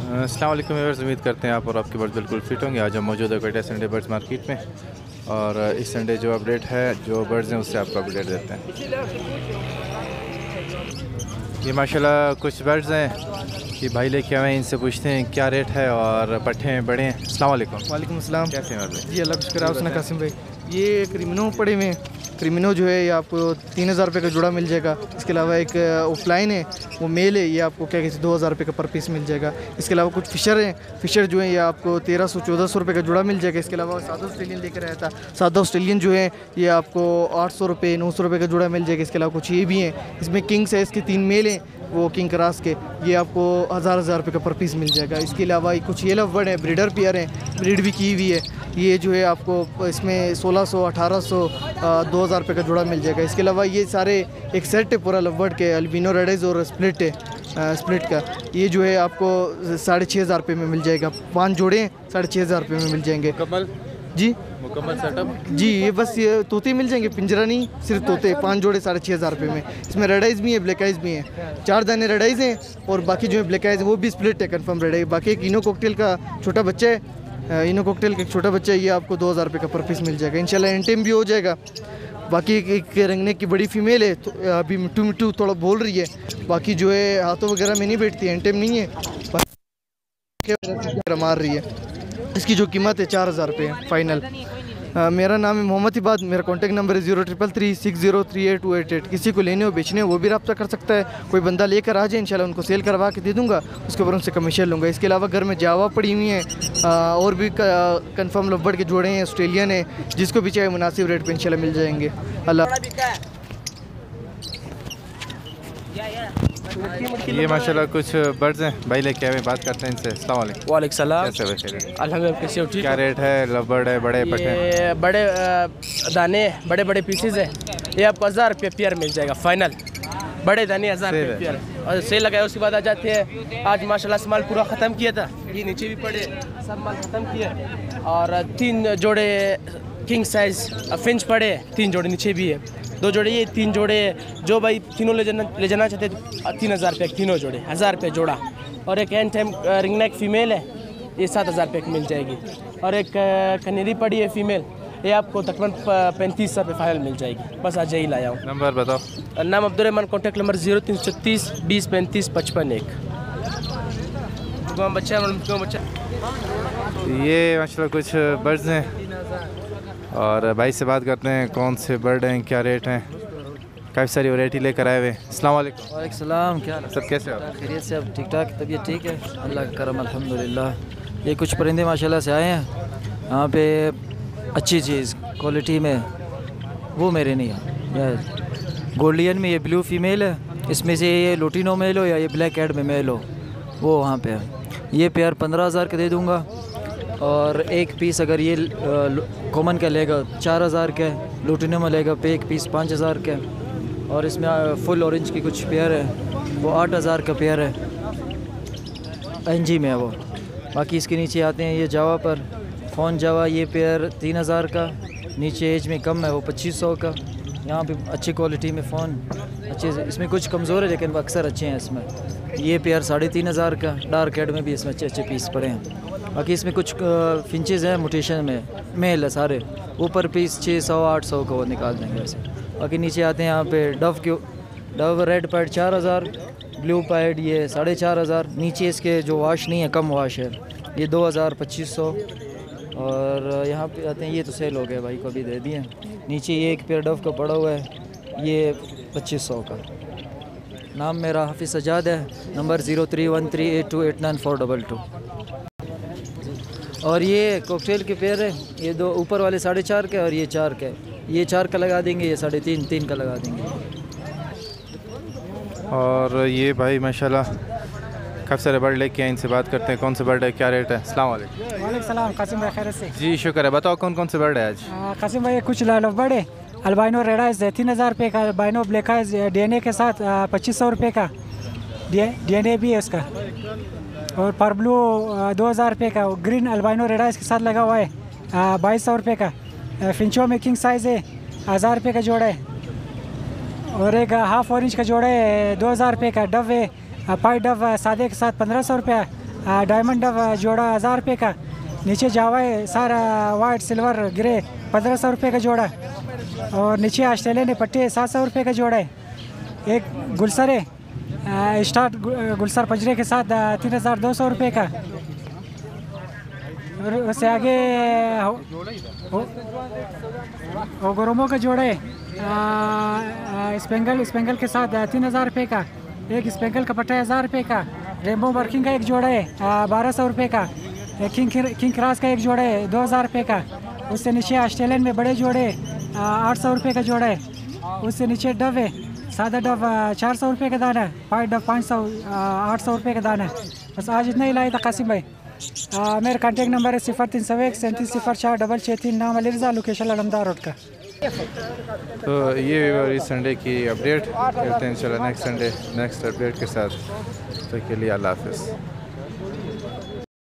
अस्सलाम वालेकुम व्यूअर्स, उम्मीद करते हैं आप और आपके बर्ड्स बिल्कुल फिट होंगे। आज हम मौजूद है कोयटा संडे बर्ड्स मार्केट में और इस संडे जो अपडेट है, जो बर्ड्स हैं उससे आपको अपडेट देते हैं। ये माशाल्लाह कुछ बर्ड्स हैं कि भाई लेके आए हैं, इनसे पूछते हैं क्या रेट है और पट्टे हैं बड़े हैं। अस्सलाम वालेकुम। वालेकुम अस्सलाम। कैसे हैं भाई? जी अल्लाह का शुक्र है। उसने कासिम भाई, ये क्रिमिनो पड़े हुए हैं। क्रिमिनो जो है ये आपको 3000 रुपये का जुड़ा मिल जाएगा। इसके अलावा एक ऑफलाइन है, वो मेल है, ये आपको क्या कहते हैं 2000 रुपये का पर पीस मिल जाएगा। इसके अलावा कुछ फिशर हैं, फिशर जो है ये आपको 1300-1400 रुपये का जुड़ा मिल जाएगा। इसके अलावा सादा ऑस्ट्रेलियन लेकर आया था, सादा ऑस्ट्रेलियन जो है ये आपको 800 रुपये 900 रुपये का जुड़ा मिल जाएगा। इसके अलावा कुछ ये भी हैं, इसमें किंग साइज़ के 3 मेल हैं, वो किंग क्रास के, ये आपको 1000 रुपये का पर पीस मिल जाएगा। इसके अलावा कुछ ये लव बर्ड है, ब्रीडर पेयर हैं, ब्रीड भी की हुई है, ये जो है आपको इसमें 1600 1800 2000 रुपये का जुड़ा मिल जाएगा। इसके अलावा ये सारे एक सेट है पूरा लव बर्ड के, अल्बिनो रेड और स्प्लिट है, स्प्लिट का, ये जो है आपको 6500 रुपये में मिल जाएगा। 5 जोड़े हैं, 6500 रुपये में मिल जाएंगे। मुकम्मल जी, मुकम्मल सेटअप जी, ये बस ये तोते मिल जाएंगे, पिंजरा नहीं, सिर्फ तोते। 5 जोड़े 6500 रुपये में। इसमें रेड आइज भी है, ब्लैक आइज भी हैं। 4 दाने रेड आइज हैं और बाकी जो है ब्लैक आइज वो भी स्प्लिट है, कंफर्म रेड आइज। बाकी एक इनो कॉकटेल का छोटा बच्चा है, इनो कॉकटेल का एक छोटा बच्चा है, ये आपको 2000 रुपये का पर पीस मिल जाएगा। इंशाल्लाह एंटेम भी हो जाएगा। बाकी एक रंगने की बड़ी फीमेल है, तो अभी मिट्टू मिट्टू थोड़ा बोल रही है, बाकी जो है हाथों वगैरह में नहीं बैठती है, एंटेम नहीं है, मार रही है। इसकी जो कीमत है 4000 रुपये फाइनल। मेरा नाम है मोहम्मद इबाद, मेरा कॉन्टैक्ट नंबर है 0333603888। किसी को लेने हो बेचने हो वो भी रब्ता कर सकता है। कोई बंदा लेकर आ जाए, इंशाल्लाह उनको सेल करवा के दे दूंगा, उसके ऊपर उनसे कमीशन लूँगा। इसके अलावा घर में जावा पड़ी हुई हैं, और भी कंफर्म लव बर्ड के जोड़े हैं, ऑस्ट्रेलियन है, जिसको भी चाहे मुनासिब रेट पर इंशाल्लाह मिल जाएंगे। अल्लाह। ये माशाल्लाह कुछ बर्ड्स हैं, भाई लेके आए हैं, बात करते हैं इनसे। अस्सलाम वालेकुम। वालेकुम सलाम। कैसे वैसे अल्हम्दुलिल्लाह, कैसे हो? ठीक। क्या रेट है? लव बर्ड है, बड़े पट्टे हैं? ये बड़े दाने, बड़े बड़े पीसेस है, ये आपको 1000 रुपये पेयर मिल जाएगा फाइनल। बड़े दाने 1000 रुपये पेयर, और सेल लगाए उसके बाद आ जाते हैं। आज माशाल्लाह से माल पूरा ख़त्म किया था, ये नीचे भी पड़े, सब माल ख़त्म किया। और 3 जोड़े किंग साइज़ फिंच पड़े, 3 जोड़े नीचे भी है, 2 जोड़े ये, 3 जोड़े जो भाई तीनों ले जाना चाहते 3000 रुपये तीनों जोड़े, 1000 रुपये जोड़ा। और एक and time ring neck female है, ये 7000 रुपये की मिल जाएगी। और एक कनेरी पड़ी है फीमेल, ये आपको तकरीबन 3500 रुपये फाइनल मिल जाएगी। बस आज यही लाया हूँ। नंबर बताओ। नाम अब्दुर्रहमान, कॉन्टैक्ट नंबर 0336 20 35 55 1। बच्चा बच्चा। ये माशाल्लाह कुछ बर्ड्स हैं और भाई से बात करते हैं कौन से बर्ड हैं, क्या रेट हैं। काफ़ी सारी वैरायटी लेकर आए हुए। अस्सलाम वालेकुम। वालेकुम सलाम। क्या सब कैसे हो? खैरियत से? अब ठीक ठाक, तबीयत ठीक है, अल्लाह का करम अल्हम्दुलिल्लाह। ये कुछ परिंदे माशाल्लाह से आए हैं यहाँ पे, अच्छी चीज़ क्वालिटी में, वो मेरे नहीं है। गोल्डियन में ये ब्लू फीमेल है, इसमें से ये लोटिनो मेल हो या ये ब्लैक हेड में मेल हो, वो वहाँ पे है। ये पेयर 15000 का दे दूँगा, और एक पीस अगर ये कॉमन का लेगा 4000 का, लूटिनो में लेगा पे एक पीस 5000 का। और इसमें फुल ऑरेंज की कुछ पेयर है, वो 8000 का पेयर है, एनजी में है वो। बाकी इसके नीचे आते हैं ये जावा पर, फ़ोन जावा, ये पेयर 3000 का, नीचे एज में कम है वो 2500 का। यहाँ पे अच्छी क्वालिटी में फ़ोन अच्छे, इसमें कुछ कमज़ोर है लेकिन अक्सर अच्छे हैं इसमें। ये पेयर 3500 का, डार्क हेड में भी इसमें अच्छे अच्छे पीस पड़े हैं। बाकी इसमें कुछ फिंचेस हैं म्यूटेशन में, मेल है सारे, ऊपर पीस 600-800 का वो निकाल देंगे ऐसे। बाकी नीचे आते हैं यहाँ पे Dove red pad 4000, blue pad ये 4500, नीचे इसके जो वाश नहीं है कम वाश है, ये 2000 2500। और यहाँ पे आते हैं, ये तो सेल हो गए भाई को अभी दे दिए। नीचे ये एक पेयर डव का पड़ा हुआ है, ये 2500 का। नाम मेरा हाफिज़ सजाद है, नंबर 0313828942। और ये कॉकटेल के पेयर है, ये 2 ऊपर वाले 4.5 के और ये 4 के, ये 4 का लगा देंगे, ये 3.5 का लगा देंगे। और ये भाई माशाल्लाह काफ़ी सारे बर्ड लेके आए, इनसे बात करते हैं कौन से बर्ड है, क्या रेट है। अस्सलाम वालेकुम। वालेकुम सलाम। कासिम भाई खैर से? जी शुक्र है। बताओ कौन कौन से बर्ड है आज? कासिम भाई कुछ लव बर्ड है, अल्बाइनो रेड आइज 3000 रुपये का, अल्बाइनो ब्लैक आइज डीएनए के साथ 2500 रुपये का, डीएनए भी है उसका। और परब्लू 2000 रुपये का, ग्रीन अल्बाइनो रेड आइज के साथ लगा हुआ है 2200 रुपये का। फिंचो में किंग साइज़ है, 1000 रुपये का जोड़ा है। और एक हाफ ऑरेंज का जोड़ा है 2000 रुपये का। डव है, पाई डव सादे के साथ 1500 रुपये, डायमंड डव जोड़ा 1000 रुपये का। नीचे जावा है सारा वाइट सिल्वर ग्रे 1500 रुपये का जोड़ा। और नीचे ऑस्ट्रेलियन पट्टी 700 रुपये का जोड़ा है। एक गुलसर है स्टार्ट गुलसर पजरे के साथ 3200 रुपये का। और उससे आगे गोरोमो का जोड़ा है स्पेंगल के साथ 3000 रुपये का। एक स्पेंगल का पट्टा 1000 रुपये का। रेमबो वर्किंग का एक जोड़ा है 1200 रुपये का। एक किंग क्रॉस का एक जोड़ा है 2000 रुपये का। उससे नीचे ऑस्ट्रेलियन में बड़े जोड़े 800 रुपये का जोड़ा है। उससे नीचे डव है सादा डव 400 रुपये का दाना है। वाइट डव 500 800 रुपये का दाना है। बस आज इतना ही लाया था कासिम भाई। मेरा कॉन्टैक्ट नंबर है 0301 3704 663। नाम अली रज़ा, लोकेशन अलमदार रोड का। तो ये भी संडे की अपडेट करते हैं इंशाल्लाह नेक्स्ट संडे नेक्स्ट अपडेट के साथ। तो के लिए अल्लाह हाफ़िज़।